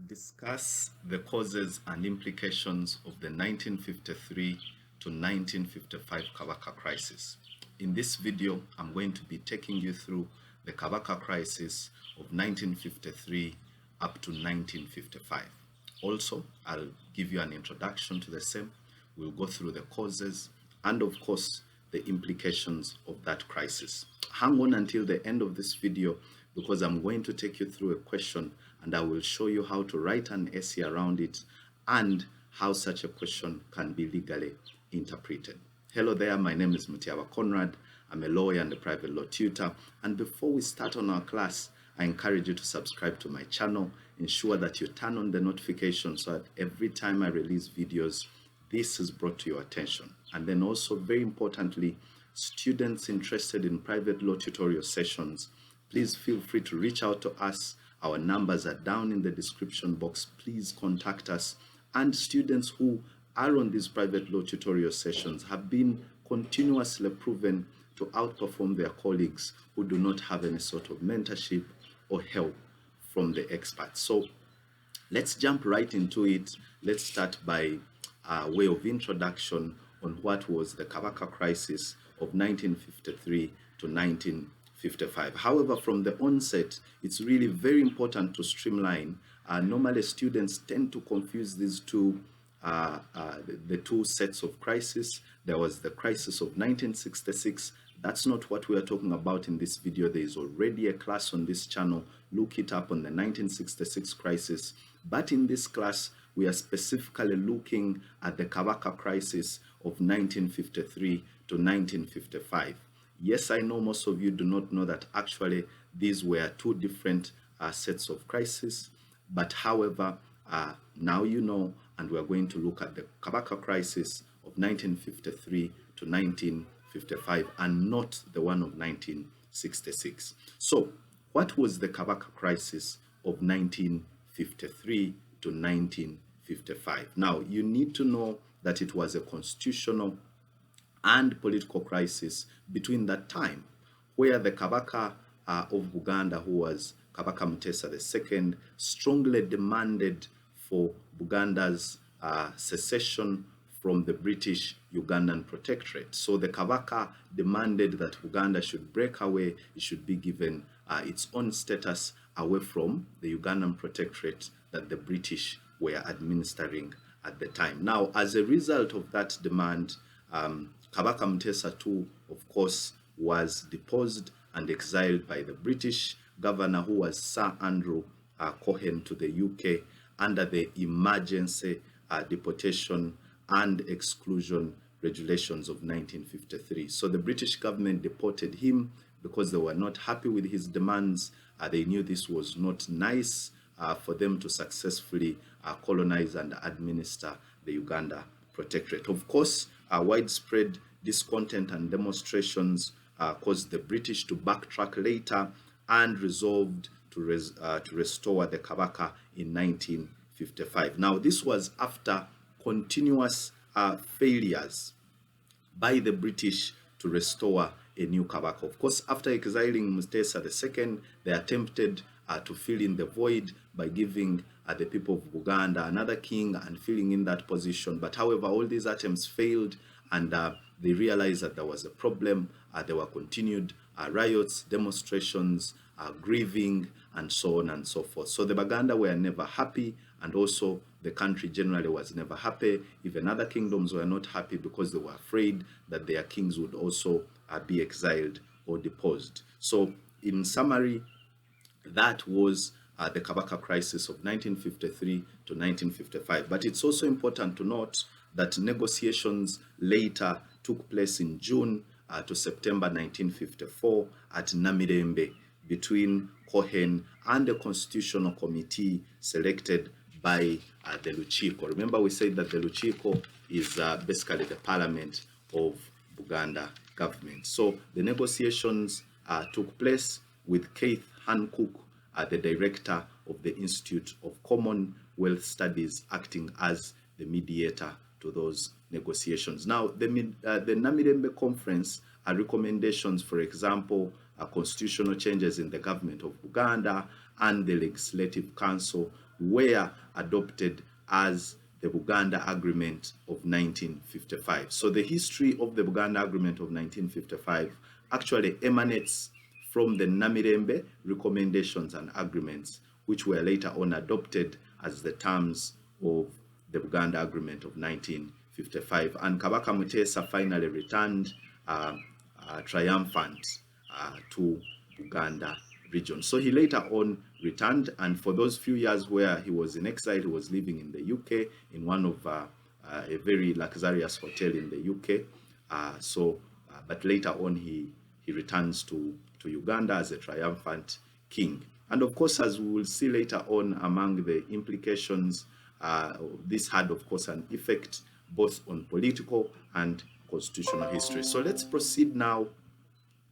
discuss the causes and implications of the 1953 to 1955 Kabaka Crisis. In this video, I'm going to be taking you through the Kabaka Crisis of 1953 up to 1955. Also, I'll give you an introduction to the same. We'll go through the causes and, of course, the implications of that crisis. Hang on until the end of this video because I'm going to take you through a question and I will show you how to write an essay around it and how such a question can be legally interpreted. Hello there, my name is Mutiawa Conrad. I'm a lawyer and a private law tutor. And before we start on our class, I encourage you to subscribe to my channel. Ensure that you turn on the notifications so that every time I release videos, this is brought to your attention. And then also, very importantly, students interested in private law tutorial sessions, please feel free to reach out to us. Our numbers are down in the description box. Please contact us. And students who are on these private law tutorial sessions have been continuously proven to outperform their colleagues who do not have any sort of mentorship or help from the experts. So let's jump right into it. Let's start by way of introduction on what was the Kabaka Crisis of 1953 to 1955. However, from the onset, it's really very important to streamline. Normally, students tend to confuse these two, the two sets of crises. There was the crisis of 1966. That's not what we are talking about in this video. There is already a class on this channel. Look it up on the 1966 crisis. But in this class, we are specifically looking at the Kabaka Crisis of 1953 to 1955. Yes, I know most of you do not know that actually these were two different sets of crises. But however, now you know, and we are going to look at the Kabaka Crisis of 1953 to 1955 and not the one of 1966. So, what was the Kabaka Crisis of 1953 to 1955? Now, you need to know that it was a constitutional and political crisis between that time, where the Kabaka of Uganda, who was Kabaka Mutesa II, strongly demanded for Uganda's secession from the British Ugandan Protectorate. So the Kabaka demanded that Uganda should break away, it should be given its own status away from the Ugandan Protectorate that the British were administering at the time. Now, as a result of that demand, Kabaka Mutesa II, of course, was deposed and exiled by the British governor, who was Sir Andrew Cohen, to the UK under the emergency deportation and exclusion regulations of 1953. So the British government deported him because they were not happy with his demands. They knew this was not nice for them to successfully colonize and administer the Uganda Protectorate. Of course, widespread discontent and demonstrations caused the British to backtrack later and resolved to restore the Kabaka in 1955. Now, this was after continuous failures by the British to restore a new Kabaka. Of course, after exiling Mutesa II, they attempted to fill in the void by giving the people of Uganda another king and filling in that position. But however, all these attempts failed, and they realized that there was a problem. There were continued riots, demonstrations, grieving, and so on and so forth. So the Baganda were never happy, and also the country generally was never happy. Even other kingdoms were not happy because they were afraid that their kings would also be exiled or deposed. So in summary, that was the Kabaka Crisis of 1953 to 1955. But it's also important to note that negotiations later took place in June to September 1954 at Namirenbe between Cohen and the Constitutional Committee selected by the Luchiko. Remember, we said that the Luchiko is basically the parliament of Uganda government. So the negotiations took place with Keith Hancock, the director of the Institute of Commonwealth Studies, acting as the mediator to those negotiations. Now, the Namirenbe Conference recommendations, for example, constitutional changes in the government of Uganda and the Legislative Council were adopted as the Uganda Agreement of 1955. So the history of the Uganda Agreement of 1955 actually emanates from the Namirenbe recommendations and agreements, which were later on adopted as the terms of the Uganda Agreement of 1955. And Kabaka Mutesa finally returned triumphant to Uganda region. So he later on returned, and for those few years where he was in exile, he was living in the UK in one of a very luxurious hotel in the UK. But later on he returns to Uganda as a triumphant king. And of course, as we will see later on, among the implications, this had, of course, an effect both on political and constitutional history. So let's proceed now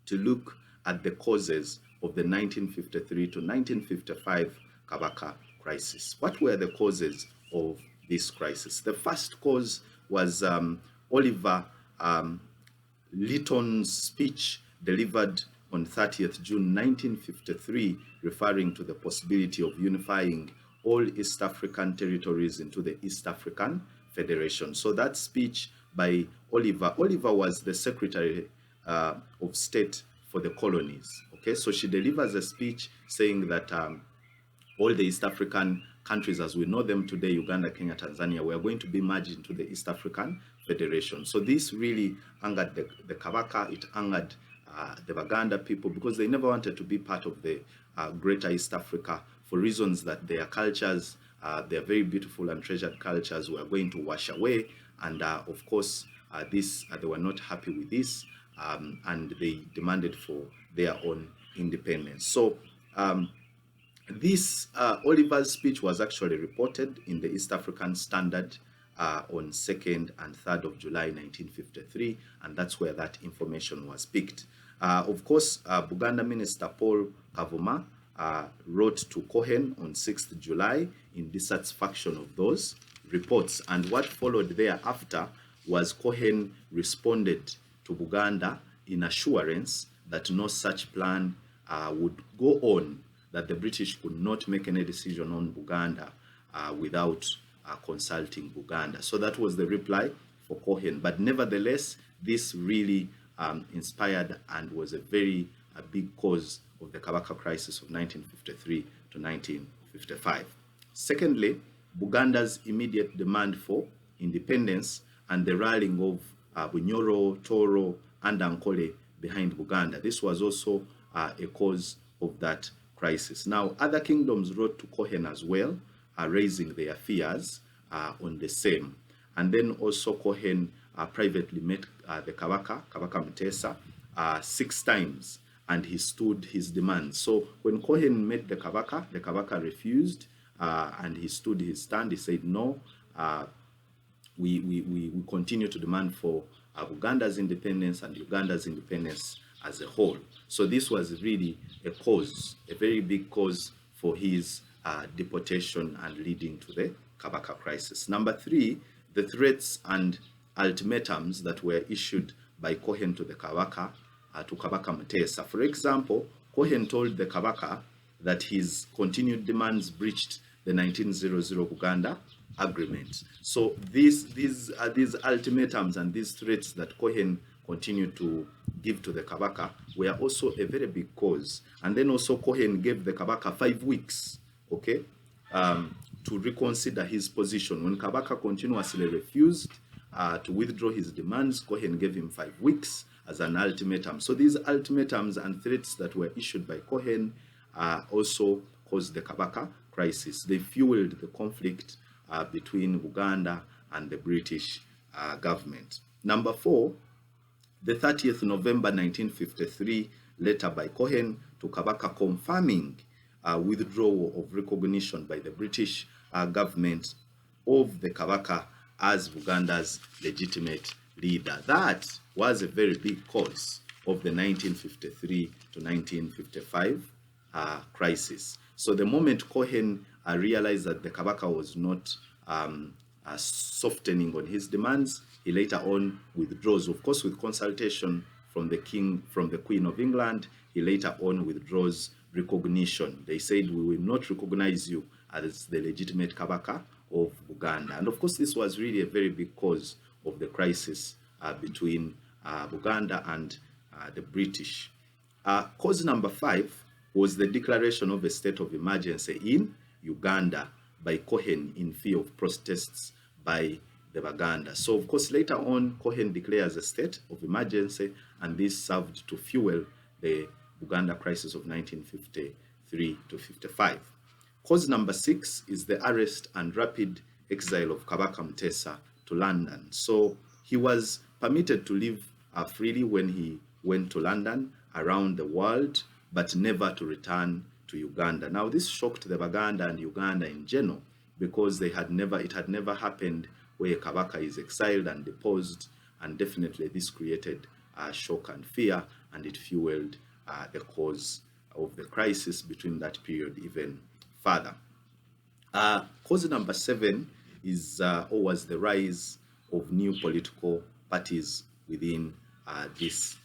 to look at the causes of the 1953 to 1955 Kabaka Crisis. What were the causes of this crisis? The first cause was Oliver Lytton's speech delivered on 30th June 1953, referring to the possibility of unifying all East African territories into the East African Federation. So that speech by Oliver was the Secretary of State for the colonies. Okay, so she delivers a speech saying that all the East African countries as we know them today, Uganda, Kenya, Tanzania, were going to be merged into the East African Federation. So this really angered the Kabaka, it angered the Baganda people, because they never wanted to be part of the greater East Africa for reasons that their cultures, their very beautiful and treasured cultures, were going to wash away. And of course, they were not happy with this, and they demanded for their own independence. So this Oliver's speech was actually reported in the East African Standard on 2nd and 3rd of July 1953, and that's where that information was picked. Of course, Buganda Minister Paul Kavuma wrote to Cohen on 6th July in dissatisfaction of those reports, and what followed thereafter was Cohen responded to Buganda in assurance that no such plan would go on, that the British could not make any decision on Buganda without consulting Buganda. So that was the reply for Cohen. But nevertheless, this really inspired and was a very big cause of the Kabaka Crisis of 1953 to 1955. Secondly, Buganda's immediate demand for independence and the rallying of Bunyoro, Toro, and Ankole behind Buganda. This was also a cause of that crisis. Now, other kingdoms wrote to Cohen as well, raising their fears on the same. And then also Cohen privately met the Kabaka Mutesa 6 times, and he stood his demands. So when Cohen met the Kabaka refused, and he stood his stand. He said, no, we continue to demand for Uganda's independence and Uganda's independence as a whole. So this was really a cause, a very big cause for his deportation and leading to the Kabaka Crisis. Number 3, the threats and ultimatums that were issued by Cohen to the Kabaka, to Kabaka Mutesa. For example, Cohen told the Kabaka that his continued demands breached the 1900 Uganda Agreement. So these ultimatums and these threats that Cohen continued to give to the Kabaka were also a very big cause. And then also Cohen gave the Kabaka 5 weeks, okay, to reconsider his position. When Kabaka continuously refused to withdraw his demands, Cohen gave him 5 weeks as an ultimatum. So these ultimatums and threats that were issued by Cohen also caused the Kabaka Crisis. They fueled the conflict between Uganda and the British government. Number 4, the 30th November 1953 letter by Cohen to Kabaka confirming withdrawal of recognition by the British government of the Kabaka as Uganda's legitimate leader. That was a very big cause of the 1953 to 1955 crisis. So the moment Cohen realized that the Kabaka was not softening on his demands, he later on withdraws, of course with consultation from the Queen of England. He later on withdraws recognition. They said, we will not recognize you as the legitimate Kabaka of Uganda. And of course, this was really a very big cause of the crisis between Uganda and the British. Cause number 5 was the declaration of a state of emergency in Uganda by Cohen in fear of protests by the Baganda. So of course later on Cohen declares a state of emergency, and this served to fuel the Uganda crisis of 1953 to 55. Cause number 6 is the arrest and rapid exile of Kabaka Mutesa to London. So he was permitted to live freely when he went to London, around the world, but never to return to Uganda. Now this shocked the Baganda and Uganda in general, because it had never happened where Kabaka is exiled and deposed, and definitely this created shock and fear, and it fueled the cause of the crisis between that period even further. Cause number 7 is was the rise of new political parties within this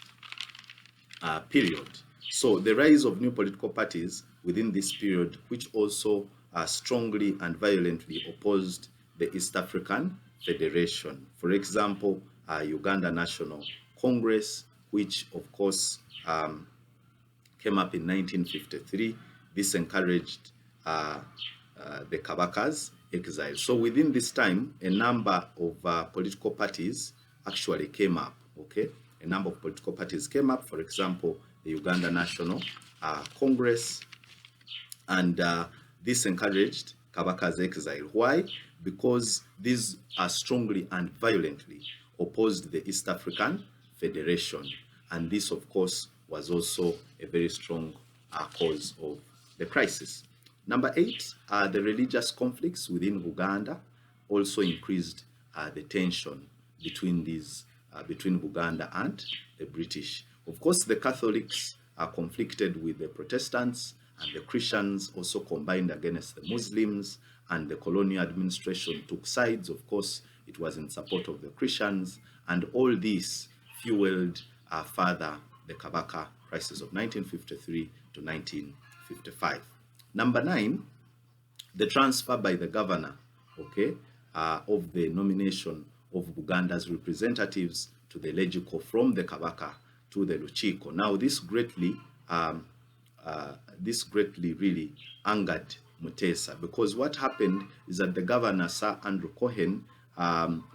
period. So the rise of new political parties within this period, which also strongly and violently opposed the East African Federation. For example, Uganda National Congress, which of course came up in 1953. This encouraged the Cabaca's exile. So within this time, a number of political parties actually came up, okay? A number of political parties came up, for example, the Uganda National Congress, and this encouraged Cabaca's exile. Why? Because these are strongly and violently opposed the East African Federation, and this of course was also a very strong cause of the crisis. Number 8, the religious conflicts within Uganda also increased the tension between Uganda and the British. Of course, the Catholics are conflicted with the Protestants, and the Christians also combined against the Muslims, and the colonial administration took sides. Of course, it was in support of the Christians, and all this fueled further the Kabaka Crisis of 1953 to 1955. Number 9, the transfer by the governor, okay, of the nomination of Uganda's representatives to the Legico from the Kabaka to the Luchiko. Now this greatly really angered Mutesa, because what happened is that the governor, Sir Andrew Cohen,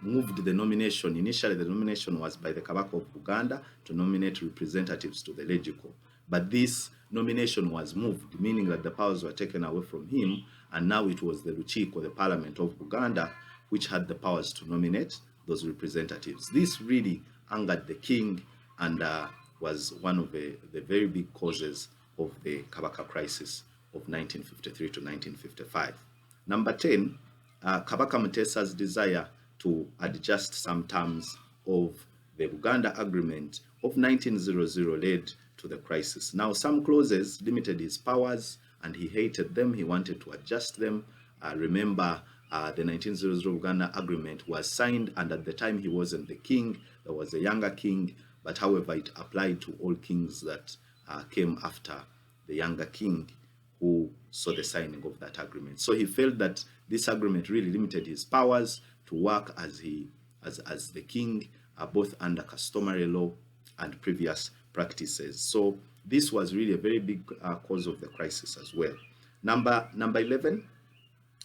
moved the nomination. Initially the nomination was by the Kabaka of Uganda to nominate representatives to the Legico, but this nomination was moved, meaning that the powers were taken away from him, and now it was the Luchiko, the parliament of Uganda, which had the powers to nominate those representatives. This really angered the king, and was one of the very big causes of the Kabaka crisis of 1953 to 1955. Number 10, Kabaka Mutesa's desire to adjust some terms of the Uganda Agreement of 1900 led to the crisis. Now, some clauses limited his powers, and he hated them. He wanted to adjust them. Remember, the 1900 Uganda Agreement was signed, and at the time he wasn't the king. There was a younger king, but however, it applied to all kings that came after the younger king who saw the signing of that agreement. So he felt that this agreement really limited his powers to work as the king, both under customary law and previous practices. So this was really a very big cause of the crisis as well. Number 11,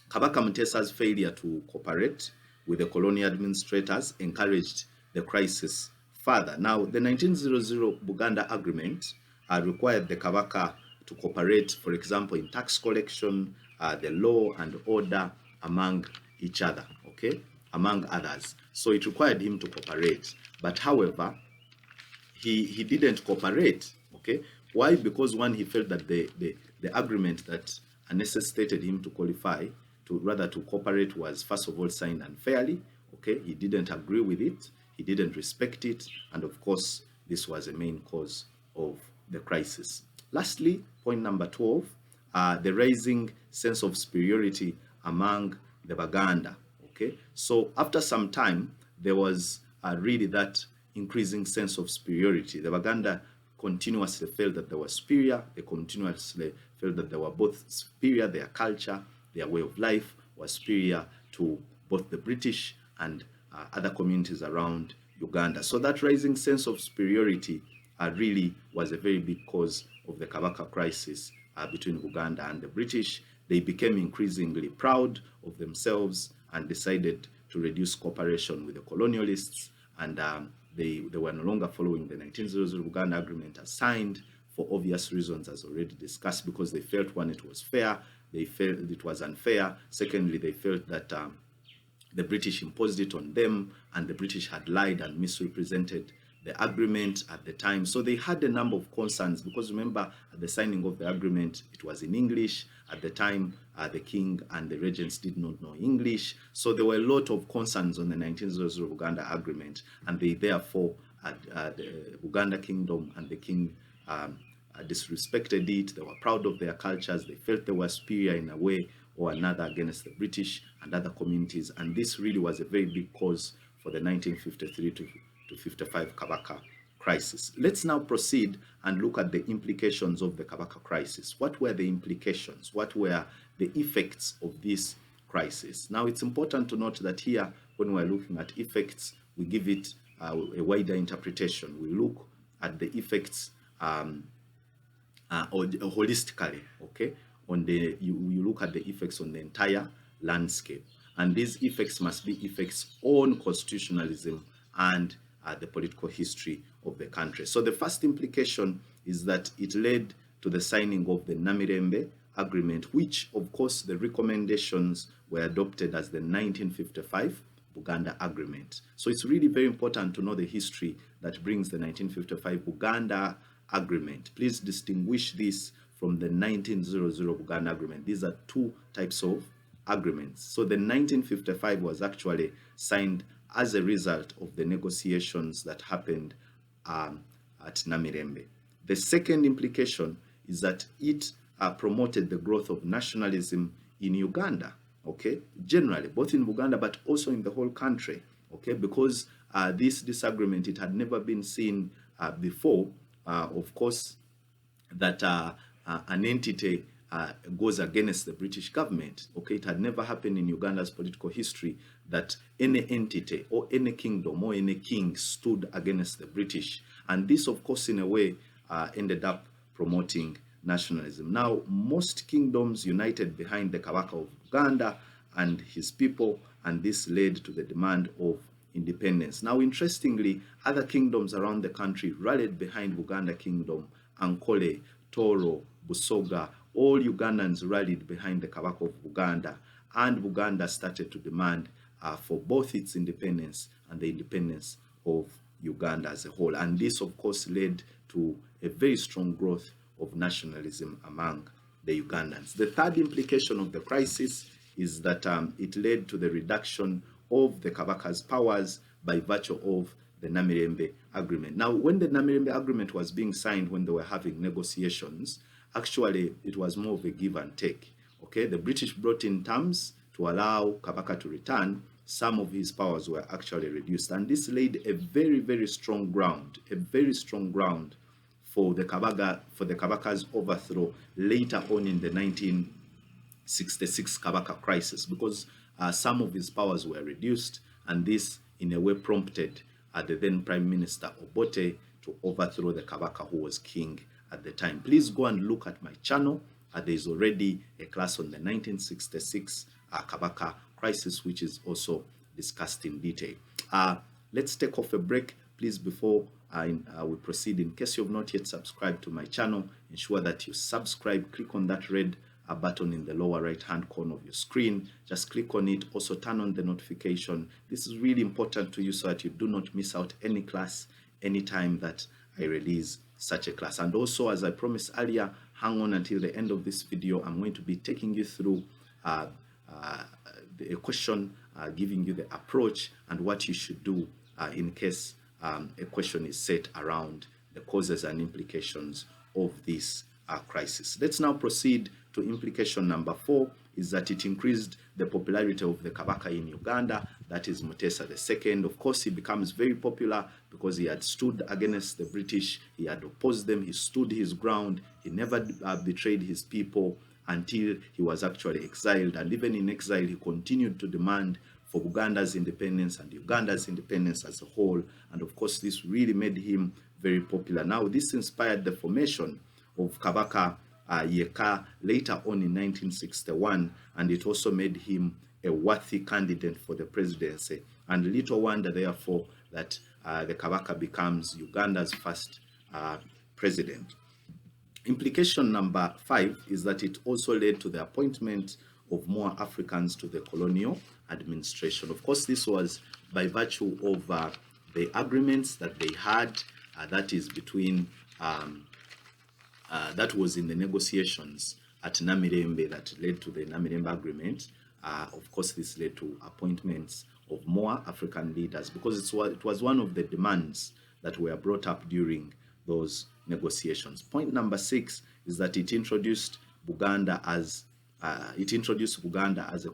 Kabaka Mutesa's failure to cooperate with the colonial administrators encouraged the crisis further. Now, the 1900 Uganda Agreement required the Kabaka to cooperate, for example, in tax collection, the law and order among each other, okay, among others. So it required him to cooperate. But however, he didn't cooperate, okay? Why? Because one, he felt that the agreement that necessitated him to qualify, to cooperate, was first of all signed unfairly, okay? He didn't agree with it, he didn't respect it, and of course, this was a main cause of the crisis. Lastly, point number 12, the rising sense of superiority among the Baganda, okay? So after some time, there was really that increasing sense of superiority. The Baganda continuously felt that they were superior. They continuously felt that they were both superior, their culture, their way of life was superior to both the British and other communities around Uganda. So that rising sense of superiority really was a very big cause of the Kabaka crisis between Uganda and the British. They became increasingly proud of themselves and decided to reduce cooperation with the colonialists, and they were no longer following the 1900 Uganda Agreement as signed for obvious reasons, as already discussed, because they felt, one, it was fair, they felt it was unfair. Secondly, they felt that the British imposed it on them, and the British had lied and misrepresented the agreement at the time. So they had a number of concerns, because remember, at the signing of the agreement, it was in English. At the time, the king and the regents did not know English. So there were a lot of concerns on the 1900 Uganda Agreement, and they therefore, the Uganda Kingdom and the king disrespected it. They were proud of their cultures. They felt they were superior in a way or another against the British and other communities. And this really was a very big cause for the 1953 to 55 Kabaka crisis. Let's now proceed and look at the implications of the Kabaka crisis. What were the implications? What were the effects of this crisis? Now, it's important to note that here, when we're looking at effects, we give it a wider interpretation. We look at the effects holistically, okay? You look at the effects on the entire landscape, and these effects must be effects on constitutionalism and the political history of the country. So the first implication is that it led to the signing of the Namirenbe Agreement, which, of course, the recommendations were adopted as the 1955 Uganda Agreement. So it's really very important to know the history that brings the 1955 Uganda Agreement. Please distinguish this from the 1900 Uganda Agreement. These are two types of agreements. So the 1955 was actually signed as a result of the negotiations that happened at Namirenbe. The second implication is that it promoted the growth of nationalism in Uganda, okay, generally, both in Uganda but also in the whole country, okay, because this disagreement, it had never been seen before, of course, that an entity goes against the British government. Okay, it had never happened in Uganda's political history that any entity or any kingdom or any king stood against the British. And this, of course, in a way, ended up promoting nationalism. Now, most kingdoms united behind the Kabaka of Uganda and his people, and this led to the demand of independence. Now, interestingly, other kingdoms around the country rallied behind Uganda Kingdom, Ankole, Toro, Busoga. All Ugandans rallied behind the Kabaka of Uganda, and Uganda started to demand for both its independence and the independence of Uganda as a whole. And this, of course, led to a very strong growth of nationalism among the Ugandans. The third implication of the crisis is that it led to the reduction of the Kabaka's powers by virtue of the Namirenbe Agreement. Now, when the Namirenbe Agreement was being signed, when they were having negotiations, actually it was more of a give and take. Okay, the British brought in terms to allow Kabaka to return. Some of his powers were actually reduced, and this laid a very, very strong ground, for the Kabaka's overthrow later on in the 1966 Kabaka Crisis, because some of his powers were reduced, and this in a way prompted the then Prime Minister Obote to overthrow the Kabaka who was king at the time. Please go and look at my channel. There is already a class on the 1966 Kabaka Crisis, which is also discussed in detail. Let's take off a break, please, before we proceed. In case you have not yet subscribed to my channel, ensure that you subscribe. Click on that red button in the lower right hand corner of your screen. Just click on it. Also turn on the notification. This is really important to you so that you do not miss out any class anytime that I release such a class. And also, as I promised earlier, hang on until the end of this video. I'm going to be taking you through a question, giving you the approach and what you should do in case a question is set around the causes and implications of this crisis. Let's now proceed to implication number 4, is that it increased the popularity of the Kabaka in Uganda. That is Mutesa II. Of course, he becomes very popular because he had stood against the British. He had opposed them. He stood his ground. He never betrayed his people. until he was actually exiled. And even in exile, he continued to demand for Uganda's independence and Uganda's independence as a whole. And of course, this really made him very popular. Now, this inspired the formation of Kabaka Yeka later on in 1961, and it also made him a worthy candidate for the presidency. And little wonder, therefore, that the Kabaka becomes Uganda's first president. Implication number 5 is that it also led to the appointment of more Africans to the colonial administration. Of course, this was by virtue of the agreements that they had, that is between, that was in the negotiations at Namirenbe that led to the Namirenbe Agreement. Of course, this led to appointments of more African leaders because it was one of the demands that were brought up during those negotiations. Point number 6 is that it introduced Uganda as a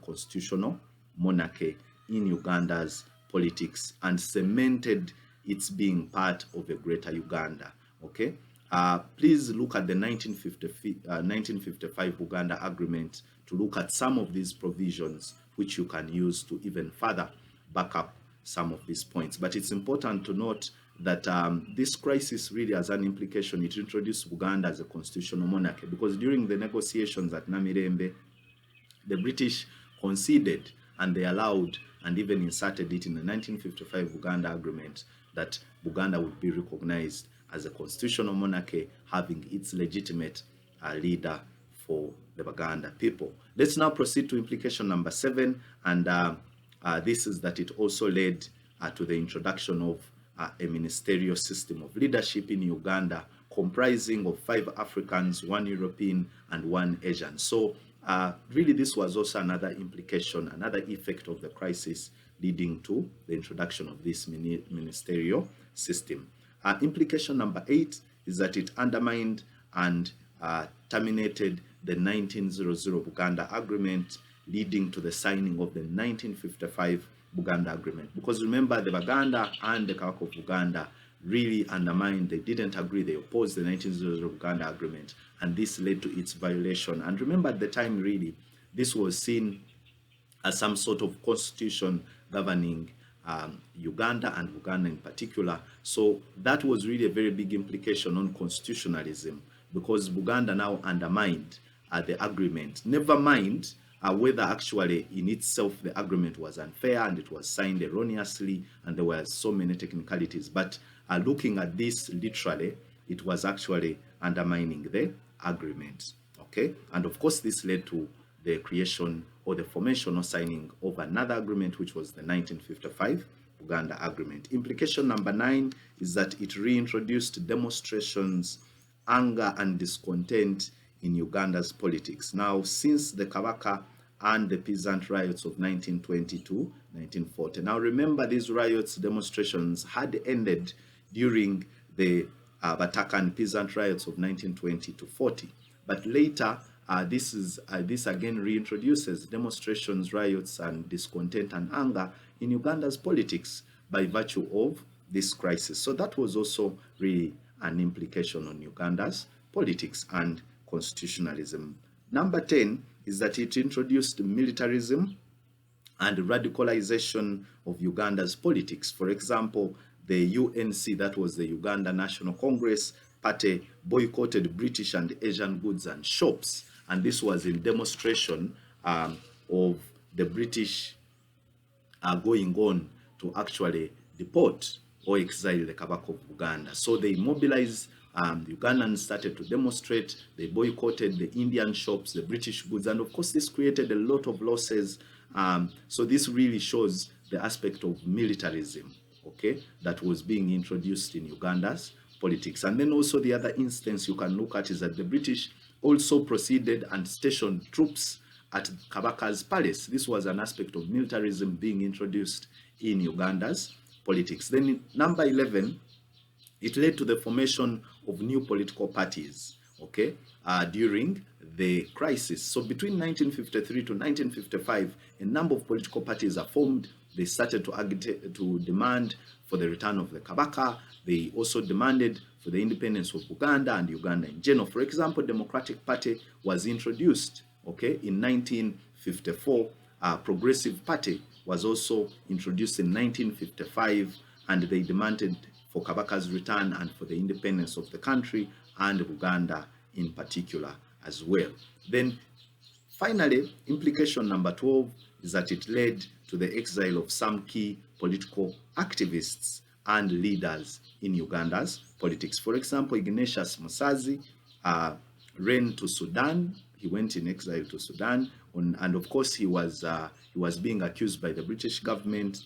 constitutional monarchy in Uganda's politics and cemented its being part of a greater Uganda. Okay, please look at the 1955 Uganda Agreement to look at some of these provisions which you can use to even further back up some of these points. But it's important to note that this crisis really has an implication. It introduced Uganda as a constitutional monarchy because during the negotiations at Namirembe, the British conceded and they allowed and even inserted it in the 1955 Uganda Agreement that Uganda would be recognized as a constitutional monarchy, having its legitimate leader for the Baganda people. Let's now proceed to implication number 7, and this is that it also led to the introduction of a ministerial system of leadership in Uganda comprising of 5 Africans, 1 European, and 1 Asian. So really this was also another implication, another effect of the crisis leading to the introduction of this ministerial system. Implication number 8 is that it undermined and terminated the 1900 Uganda Agreement, leading to the signing of the 1955 Uganda Agreement. Because remember, the Baganda and the Cabac of Uganda really undermined, they didn't agree, they opposed the 1900 Uganda Agreement, and this led to its violation. And remember, at the time, really, this was seen as some sort of constitution governing Uganda and Uganda in particular. So that was really a very big implication on constitutionalism, because Uganda now undermined the agreement. Never mind whether actually in itself the agreement was unfair and it was signed erroneously and there were so many technicalities. But looking at this literally, it was actually undermining the agreement. Okay, and of course this led to the creation or the formation or signing of another agreement, which was the 1955 Uganda Agreement. Implication number 9 is that it reintroduced demonstrations, anger, and discontent in Uganda's politics. Now, since the Kabaka and the peasant riots of 1920 to 1940. Now, remember, these riots, demonstrations had ended during the Batakan peasant riots of 1920 to 40. But later, this again reintroduces demonstrations, riots, and discontent and anger in Uganda's politics by virtue of this crisis. So that was also really an implication on Uganda's politics and constitutionalism. Number 10 is that it introduced militarism and radicalization of Uganda's politics. For example, the UNC, that was the Uganda National Congress Party, boycotted British and Asian goods and shops. And this was in demonstration of the British going on to actually deport or exile the Cabac of Uganda. So they mobilized, the Ugandans started to demonstrate, they boycotted the Indian shops, the British goods, and of course this created a lot of losses. So this really shows the aspect of militarism, okay, that was being introduced in Uganda's politics. And then also the other instance you can look at is that the British also proceeded and stationed troops at Cabaca's palace. This was an aspect of militarism being introduced in Uganda's politics. Then in number 11, it led to the formation of new political parties, okay, during the crisis. So between 1953 to 1955, a number of political parties are formed. They started to agitate, to demand for the return of the Kabaka. They also demanded for the independence of Uganda and Uganda in general. For example, Democratic Party was introduced, okay, in 1954. Progressive Party was also introduced in 1955, and they demanded for Kabaka's return and for the independence of the country and Uganda in particular as well. Then finally, implication number 12 is that it led to the exile of some key political activists and leaders in Uganda's politics. For example, Ignatius Musazi ran to Sudan. He went in exile to Sudan, and of course he was being accused by the British government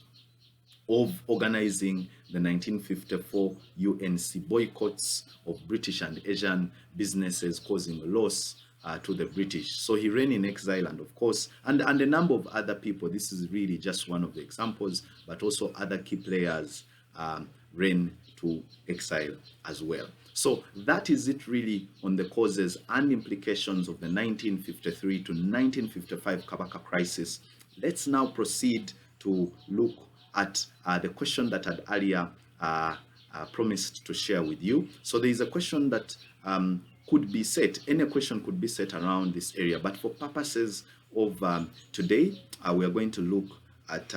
of organizing the 1954 UNC boycotts of British and Asian businesses, causing loss to the British. So he ran in exile, and of course, and a number of other people. This is really just one of the examples, but also other key players ran to exile as well. So that is it really on the causes and implications of the 1953 to 1955 Kabaka Crisis. Let's now proceed to look at the question that I had earlier promised to share with you. So there is a question that could be set, any question could be set around this area, but for purposes of today, we are going to look at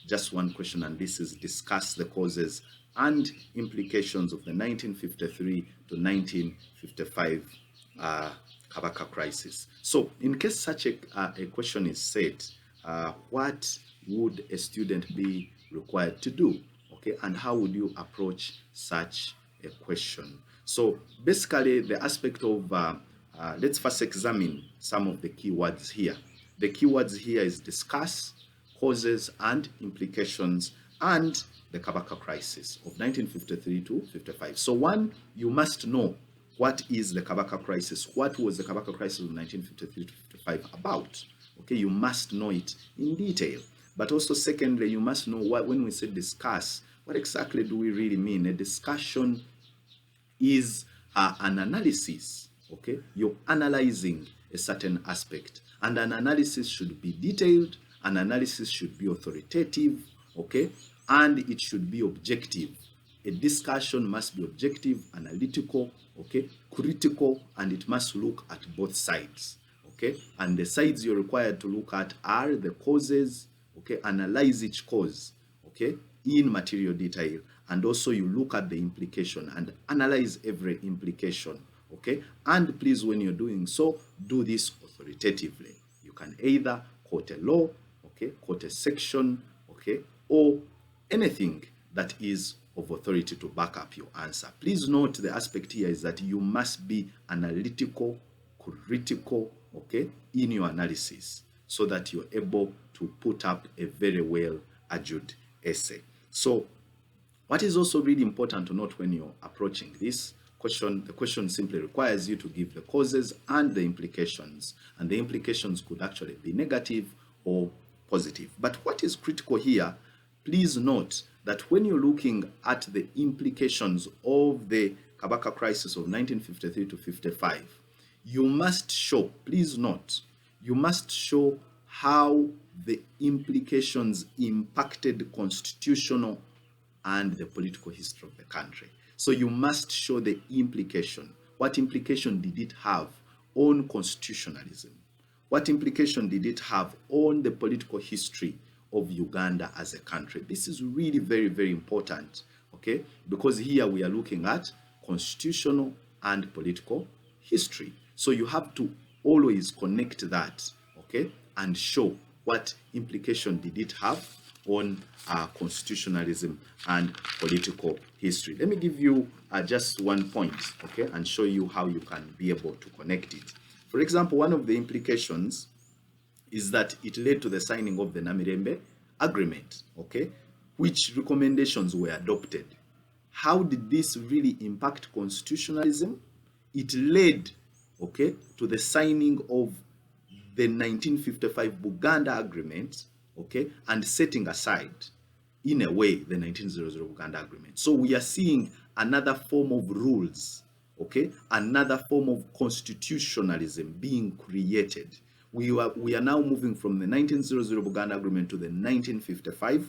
just one question, and this is discuss the causes and implications of the 1953 to 1955 Kabaka Crisis. So in case such a question is set, what would a student be required to do? Okay, and how would you approach such a question? So basically the aspect of, let's first examine some of the keywords here. The keywords here is discuss, causes and implications, and the Kabaka Crisis of 1953 to 55. So one, you must know what is the Kabaka Crisis. What was the Kabaka Crisis of 1953 to 55 about? Okay, you must know it in detail. But also secondly, you must know what, when we say discuss, what exactly do we really mean? A discussion is an analysis, okay? You're analyzing a certain aspect, and an analysis should be detailed, an analysis should be authoritative, okay? And it should be objective. A discussion must be objective, analytical, okay, critical, and it must look at both sides, okay? And the sides you're required to look at are the causes, okay? Analyze each cause, okay, in material detail, and also you look at the implication and analyze every implication, okay? And please, when you're doing so, do this authoritatively. You can either quote a law, okay, quote a section, okay, or anything that is of authority to back up your answer. Please note the aspect here is that you must be analytical, critical, okay, in your analysis, so that you're able to put up a very well argued essay. So what is also really important to note when you're approaching this question, the question simply requires you to give the causes and the implications, and the implications could actually be negative or positive. But what is critical here, please note that when you're looking at the implications of the Kabaka Crisis of 1953 to 55, you must show, please note, you must show how the implications impacted constitutional and the political history of the country. So you must show the implication. What implication did it have on constitutionalism? What implication did it have on the political history of Uganda as a country? This is really very, very important, okay? Because here we are looking at constitutional and political history. So you have to always connect that, okay? And show what implication did it have on constitutionalism and political history. Let me give you just one point, okay, and show you how you can be able to connect it. For example, one of the implications is that it led to the signing of the Namirenbe Agreement, okay, which recommendations were adopted. How did this really impact constitutionalism? It led, okay, to the signing of the 1955 Uganda Agreement, okay, and setting aside, in a way, the 1900 Uganda Agreement. So we are seeing another form of rules, okay, another form of constitutionalism being created. We are now moving from the 1900 Uganda Agreement to the 1955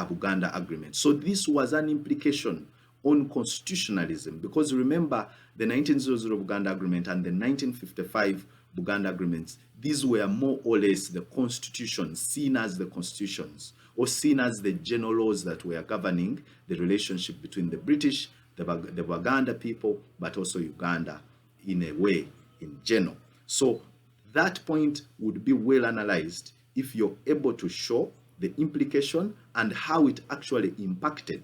Uganda Agreement. So this was an implication on constitutionalism, because remember the 1900 Uganda Agreement and the 1955 Uganda Agreements, these were more or less the constitutions, seen as the constitutions, or seen as the general laws that were governing the relationship between the British, the Waganda people, but also Uganda in a way, in general. So that point would be well analyzed if you're able to show the implication and how it actually impacted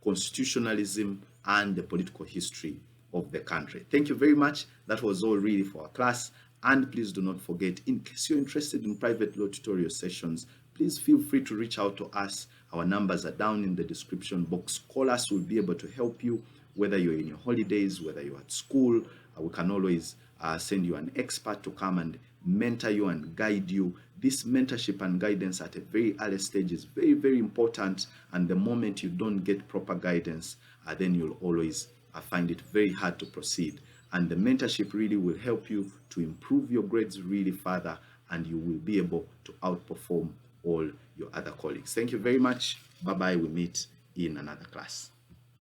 constitutionalism and the political history of the country. Thank you very much. That was all really for our class. And please do not forget, in case you're interested in private law tutorial sessions, please feel free to reach out to us. Our numbers are down in the description box. Call us, we'll be able to help you, whether you're in your holidays, whether you're at school. We can always send you an expert to come and mentor you and guide you. This mentorship and guidance at a very early stage is very, very important. And the moment you don't get proper guidance, then you'll always find it very hard to proceed. And the mentorship really will help you to improve your grades really further, and you will be able to outperform all your other colleagues. Thank you very much. Bye-bye. We meet in another class.